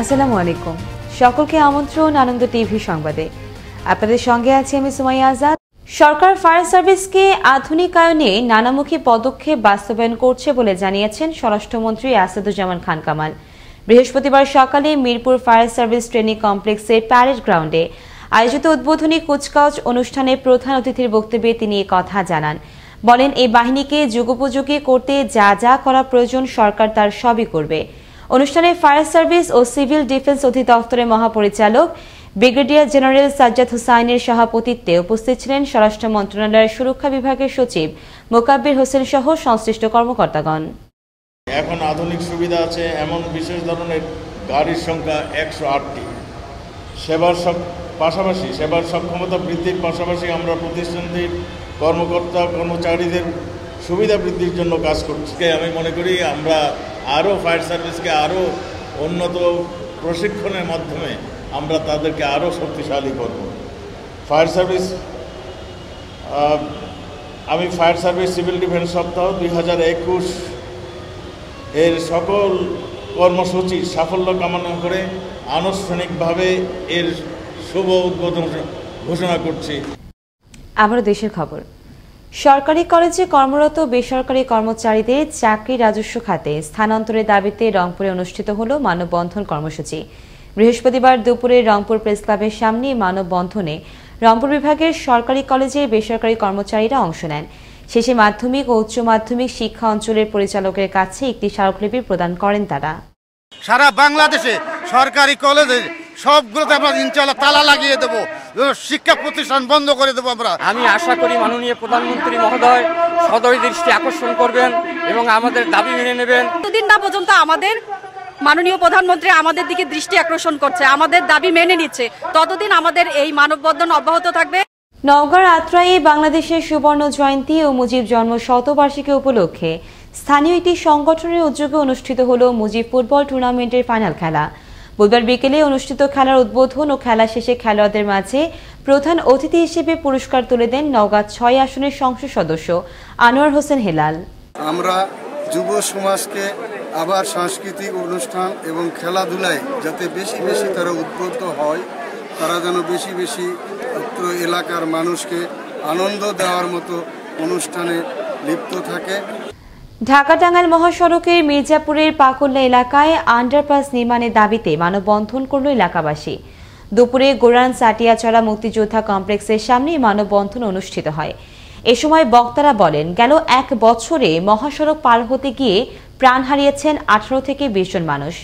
আসসালামু আলাইকুম। সকলকে আমন্ত্রণ আনন্দ টিভি সংবাদে। আপনাদের সঙ্গে আছি আমি সুমাইয়া আজাদ। সরকার ফায়ার সার্ভিসকে আধুনিকায়নে নানামুখী পদক্ষেপ বাস্তবায়ন করছে বলে জানিয়েছেন স্বরাষ্ট্রমন্ত্রী আসাদুজ্জামান খান কামাল। বৃহস্পতিবার সকালে মিরপুর ফায়ার সার্ভিস ট্রেনিং কমপ্লেক্সের প্যারেড গ্রাউন্ডে আয়োজিত উদ্বোধনী কুচকাওয়াজ অনুষ্ঠানে প্রধান অতিথির বক্তব্যে তিনি এই কথা জানান। বলেন, এই বাহিনীকে যুগোপযোগী করতে যা যা করা প্রয়োজন সরকার তার সবই করবে। অনুষ্ঠানে ফায়ার সার্ভিস ও সিভিল ডিফেন্স অধিদপ্তরের মহাপরিচালক ব্রিগেডিয়ার জেনারেল সাজ্জাদ হুসাইনের সভাপতিত্বে উপস্থিত ছিলেন স্বরাষ্ট্র মন্ত্রণালয়ের সুরক্ষা বিভাগের সচিব মোকাব্বির হোসেন সহ সংশ্লিষ্ট কর্মকর্তাগণ। এখন আধুনিক সুবিধা আছে এমন বিশেষ ধরনের গাড়ির সংখ্যা 108টি। সেবার সক্ষমতা বৃদ্ধির পাশাপাশি আমরা প্রতিষ্ঠানটির কর্মকর্তা কর্মচারীদের সুবিধা বৃদ্ধির জন্য কাজ করছি। আমি মনে করি আমরা আরও ফায়ার সার্ভিসকে আরও উন্নত প্রশিক্ষণের মাধ্যমে আমরা তাদেরকে আরও শক্তিশালী করব। ফায়ার সার্ভিস সিভিল ডিফেন্স সপ্তাহ 2021 এর সকল কর্মসূচির সাফল্য কামনা করে আনুষ্ঠানিকভাবে এর শুভ উদ্বোধন ঘোষণা করছি। আবারও দেশের খবর। সরকারি কলেজে কর্মরত বেসরকারি কর্মচারীদের চাকরি রাজস্ব খাতে স্থানান্তরের দাবিতে রংপুরে অনুষ্ঠিত হল মানববন্ধন কর্মসূচি। বৃহস্পতিবার দুপুরে রংপুর প্রেস ক্লাবের সামনে মানববন্ধনে রংপুর বিভাগের সরকারি কলেজের বেসরকারি কর্মচারীরা অংশ নেন। শেষে মাধ্যমিক ও উচ্চ মাধ্যমিক শিক্ষা অঞ্চলের পরিচালকের কাছে একটি স্মারকলিপি প্রদান করেন তারা। সারা বাংলাদেশে সরকারি কলেজে সবগুলোতে আমরা ইনশাআল্লাহ তালা লাগিয়ে দেবো, শিক্ষা প্রতিষ্ঠান বন্ধ করে দেবো আমরা। আমি আশা করি মাননীয় প্রধানমন্ত্রী মহোদয় সদয় দৃষ্টি আকর্ষণ করবেন এবং আমাদের দাবি মেনে নেবেন। যতদিন না পর্যন্ত আমাদের মাননীয় প্রধানমন্ত্রী আমাদের দিকে দৃষ্টি আকর্ষণ করছে, আমাদের দাবি মেনে নিচ্ছে, ততদিন আমাদের এই মানববন্ধন অব্যাহত থাকবে। নওগাঁর আত্রাইয়ে বাংলাদেশের সুবর্ণ জয়ন্তী ও মুজিব জন্ম শতবার্ষিকী উপলক্ষে স্থানীয় একটি সংগঠনের উদ্যোগে অনুষ্ঠিত হল মুজিব ফুটবল টুর্নামেন্টের ফাইনাল খেলা। বুধবার বিকেলে অনুষ্ঠিত খেলার উদ্বোধন ও খেলা শেষে খেলোয়াড়দের মাঝে প্রধান অতিথি হিসেবে পুরস্কার তুলে দেন নওগাঁ 6 আসনের সংসদ সদস্য আনোয়ার হোসেন হেলাল। আমরা যুব সমাজকে আবার সাংস্কৃতিক অনুষ্ঠান এবং খেলাধুলায় যাতে বেশি বেশি তারা উদ্বুদ্ধ হয়, তারা যেন বেশি বেশি এলাকার মানুষকে আনন্দ দেওয়ার মতো অনুষ্ঠানে লিপ্ত থাকে। ঢাকা টাঙ্গাইল মহাসড়কের মির্জাপুরের পাকুল্লা এলাকায় আন্ডারপাস নির্মাণের দাবিতে মানববন্ধন করল এলাকাবাসী। দুপুরে গোরান সাটিয়াছড়া মুক্তিযোদ্ধা কমপ্লেক্সের সামনে মানববন্ধন অনুষ্ঠিত হয়। এ সময় বক্তারা বলেন, গেল 1 বছরে মহাসড়ক পার হতে গিয়ে প্রাণ হারিয়েছেন 18 থেকে 20 জন মানুষ।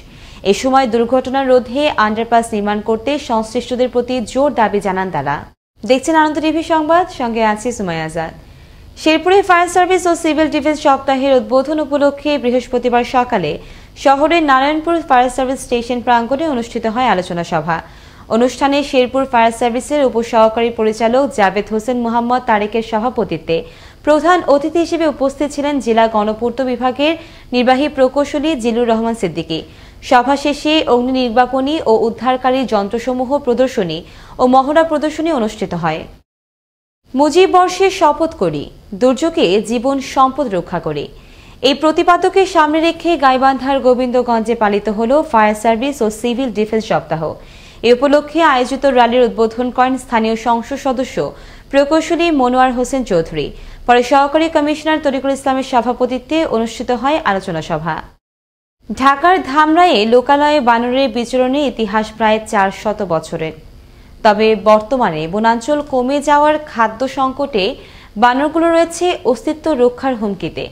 এ সময় দুর্ঘটনা রোধে আন্ডারপাস নির্মাণ করতে সংশ্লিষ্টদের প্রতি জোর দাবি জানান তারা। দেখছেন আনন্দ টিভি সংবাদ, সঙ্গে আছি সুমাইয়া আজাদ। শেরপুরে ফায়ার সার্ভিস ও সিভিল ডিফেন্স সপ্তাহের উদ্বোধন উপলক্ষে বৃহস্পতিবার সকালে শহরের নারায়ণপুর ফায়ার সার্ভিস স্টেশন প্রাঙ্গণে অনুষ্ঠিত হয় আলোচনা সভা। অনুষ্ঠানে শেরপুর ফায়ার সার্ভিসের উপসহকারী পরিচালক জাভেদ হোসেন মোহাম্মদ তারেকের সভাপতিত্বে প্রধান অতিথি হিসেবে উপস্থিত ছিলেন জেলা গণপূর্ত বিভাগের নির্বাহী প্রকৌশলী জিলুর রহমান সিদ্দিকী। সভা শেষে অগ্নি নির্বাপনী ও উদ্ধারকারী যন্ত্রসমূহ প্রদর্শনী ও মহড়া প্রদর্শনী অনুষ্ঠিত হয়। মুজিব বর্ষে শপথ করি, দুর্যোগে জীবন সম্পদ রক্ষা করি, এই প্রতিপাদ্যকে সামনে রেখে গাইবান্ধার গোবিন্দগঞ্জে পালিত হল ফায়ার সার্ভিস ও সিভিল ডিফেন্স সপ্তাহ। এ উপলক্ষে আয়োজিত র্যালির উদ্বোধন করেন স্থানীয় সংসদ সদস্য প্রকৌশলী মনোয়ার হোসেন চৌধুরী। পরে সহকারী কমিশনার তরিকুল ইসলামের সভাপতিত্বে অনুষ্ঠিত হয় আলোচনা সভা। ঢাকার ধামরাইয়ে লোকালয়ে বানরের বিচরণের ইতিহাস প্রায় 400 বছরের। তবে বর্তমানে বনাঞ্চল কমে যাওয়ার খাদ্য সংকটে বানরগুলো রয়েছে অস্তিত্ব রক্ষার হুমকিতে।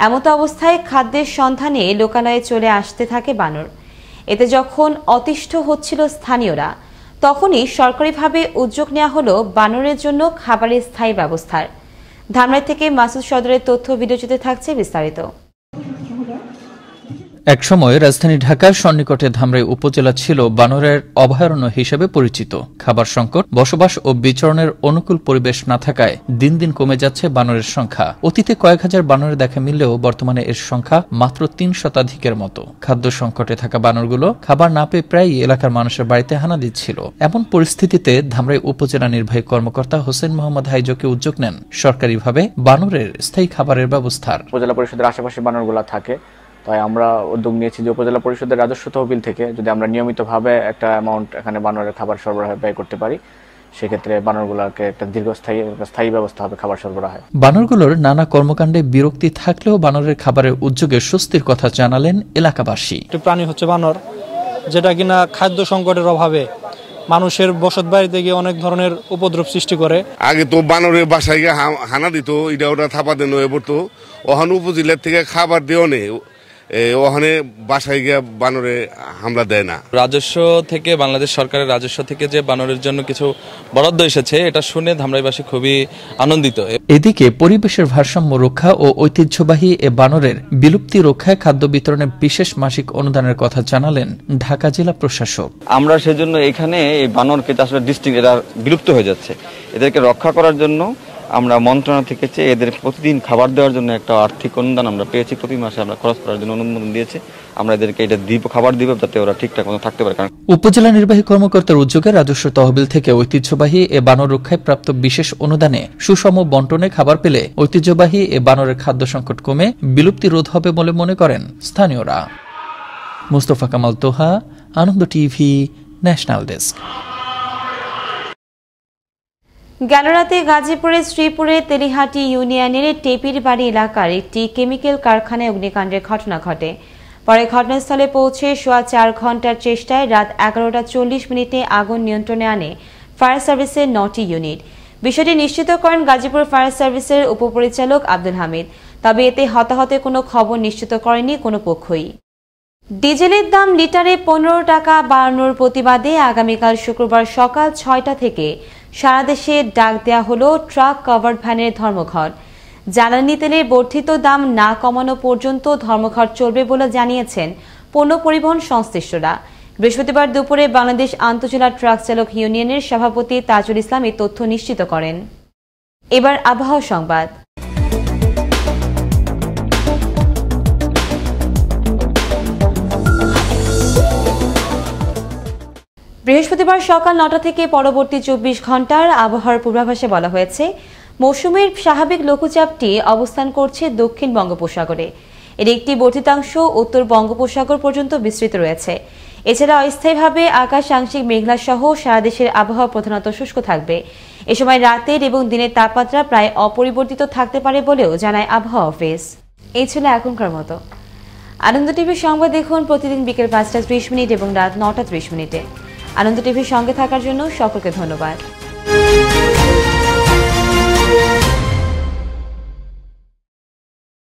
এমতো অবস্থায় খাদ্যের সন্ধানে লোকালয়ে চলে আসতে থাকে বানর। এতে যখন অতিষ্ঠ হচ্ছিল স্থানীয়রা, তখনই সরকারিভাবে উদ্যোগ নেওয়া হলো বানরের জন্য খাবারের স্থায়ী ব্যবস্থার। ধামরাই থেকে মাসুদ সদরের তথ্য ভিডিওচিত্রে থাকছে বিস্তারিত। একসময় রাজধানী ঢাকার সন্নিকটে ধামরাই উপজেলা ছিল বানরের অভয়ারণ্য হিসেবে পরিচিত। খাবার সংকট, বসবাস ও বিচরণের অনুকূল পরিবেশ না থাকায় দিন দিন কমে যাচ্ছে বানরের সংখ্যা। অতীতে কয়েক হাজার বানরের দেখা মিললেও বর্তমানে এর সংখ্যা মাত্র 3 শতাধিকের মতো। খাদ্য সংকটে থাকা বানরগুলো খাবার না পেয়ে প্রায়ই এলাকার মানুষের বাড়িতে হানা দিচ্ছিল। এমন পরিস্থিতিতে ধামরাই উপজেলা নির্বাহী কর্মকর্তা হোসেন মোহাম্মদ হাইজকি উদ্যোগ নেন সরকারিভাবে বানরের স্থায়ী খাবারের ব্যবস্থার। উপজেলা পরিষদের আশেপাশে বানরগুলো থাকে, তাই আমরা উদ্যোগ নিয়েছি যে উপজেলা পরিষদের রাজস্ব তহবিল থেকে যদি আমরা নিয়মিতভাবে একটা অ্যামাউন্ট এখানে বানরের খাবার সরবরাহে ব্যয় করতে পারি, সেক্ষেত্রে বানরগুলোকে একটা স্থায়ী ব্যবস্থা হবে খাবার সরবরাহে। বানরগুলোর নানা কর্মকাণ্ডে বিরক্তি থাকলেও বানরের খাবারের উদ্যোগে স্বস্তির কথা জানালেন এলাকাবাসী। প্রাণী হচ্ছে বানর, যেটা কিনা খাদ্য সংকটের অভাবে মানুষের বসত বাড়িতে গিয়ে অনেক ধরনের উপদ্রব সৃষ্টি করে। আগে তো বানরের বাসায় গিয়ে হানা দিত, এটা ওটা থাপা দেন হয়ে পড়তো। ওখানে উপজেলার থেকে খাবার দেওয়া নেই, ওখানে বাসায় গিয়ে বানরে হামলা দেয় না। রাজস্ব থেকে, বাংলাদেশ সরকারের রাজস্ব থেকে যে বানরের জন্য কিছু বরাদ্দ এসেছে, এটা শুনে ধামরাইবাসী খুবই আনন্দিত। এদিকে পরিবেশের ভারসাম্য রক্ষা ও ঐতিহ্যবাহী এ বানরের বিলুপ্তি রক্ষায় খাদ্য বিতরণে বিশেষ মাসিক অনুদানের কথা জানালেন ঢাকা জেলা প্রশাসক। আমরা সেজন্য এখানে এই বানরকে আসলে ডিস্ট্রিক্ট এরা বিলুপ্ত হয়ে যাচ্ছে, এদেরকে রক্ষা করার জন্য আমরা মন্ত্রণালয় থেকে এদের প্রতিদিন খাবার দেওয়ার জন্য একটা আর্থিক অনুদান আমরা পেয়েছি। প্রতি মাসে আমরা খরচ করার জন্য অনুমোদন দিয়েছি। আমরা এদেরকে এটা খাবার দিব যাতে ওরা ঠিকঠাক মতো থাকতে পারে। উপজেলা নির্বাহী কর্মকর্তার উদ্যোগে রাজস্ব তহবিল থেকে ঐতিহ্যবাহী এ বানর রক্ষায় প্রাপ্ত বিশেষ অনুদানে সুষম বন্টনে খাবার পেলে ঐতিহ্যবাহী এ বানরের খাদ্য সংকট কমে বিলুপ্তি রোধ হবে বলে মনে করেন স্থানীয়রা। মুস্তফা কামাল তোহা, আনন্দ টিভি, ন্যাশনাল ডেস্ক। গেল রাতে গাজীপুরের শ্রীপুরের তেলিহাটি ইউনিয়নের টেপির বাড়ি এলাকার একটি কেমিক্যাল কারখানায় অগ্নিকাণ্ডের ঘটনা ঘটে। পরে ঘটনাস্থলে পৌঁছে সোয়া 4 ঘন্টার চেষ্টায় রাত 11:40 আগুন নিয়ন্ত্রণে আনে ফায়ার সার্ভিসের 9টি ইউনিট। বিষয়টি নিশ্চিত করেন গাজীপুর ফায়ার সার্ভিসের উপপরিচালক আব্দুল হামিদ। তবে এতে হতাহতের কোনো খবর নিশ্চিত করেনি কোনো পক্ষই। ডিজেলের দাম লিটারে 15 টাকা বাড়ানোর প্রতিবাদে আগামীকাল শুক্রবার সকাল 6টা থেকে সারা দেশে ডাক দেয়া হলো ট্রাক কভার্ড ভ্যানের ধর্মঘট। জ্বালানি তেলের বর্ধিত দাম না কমানো পর্যন্ত ধর্মঘট চলবে বলে জানিয়েছেন পণ্য পরিবহন সংশ্লিষ্টরা। বৃহস্পতিবার দুপুরে বাংলাদেশ আন্তঃজেলা ট্রাক চালক ইউনিয়নের সভাপতি তাজুল ইসলাম এই তথ্য নিশ্চিত করেন। এবার আবহাওয়া সংবাদ। বৃহস্পতিবার সকাল 9টা থেকে পরবর্তী 24 ঘন্টার আবহাওয়ার পূর্বাভাসে বলা হয়েছে, মৌসুমীর স্বাভাবিক লঘুচাপটি অবস্থান করছে দক্ষিণ বঙ্গোপসাগরে। এর একটি বর্ধিতাংশ উত্তর বঙ্গোপসাগর পর্যন্ত বিস্তৃত রয়েছে। এছাড়া অস্থায়ীভাবে আকাশ আংশিক মেঘলা সহ সারা দেশের আবহাওয়া প্রধানত শুষ্ক থাকবে। এ সময় রাতের এবং দিনের তাপমাত্রা প্রায় অপরিবর্তিত থাকতে পারে বলেও জানায় আবহাওয়া অফিস। এই ছিল এখনকার মতো। আনন্দ টিভির সংবাদ দেখুন প্রতিদিন বিকেল 5:30 এবং রাত 9:30। আনন্দ টিভির সঙ্গে থাকার জন্য সকলকে ধন্যবাদ।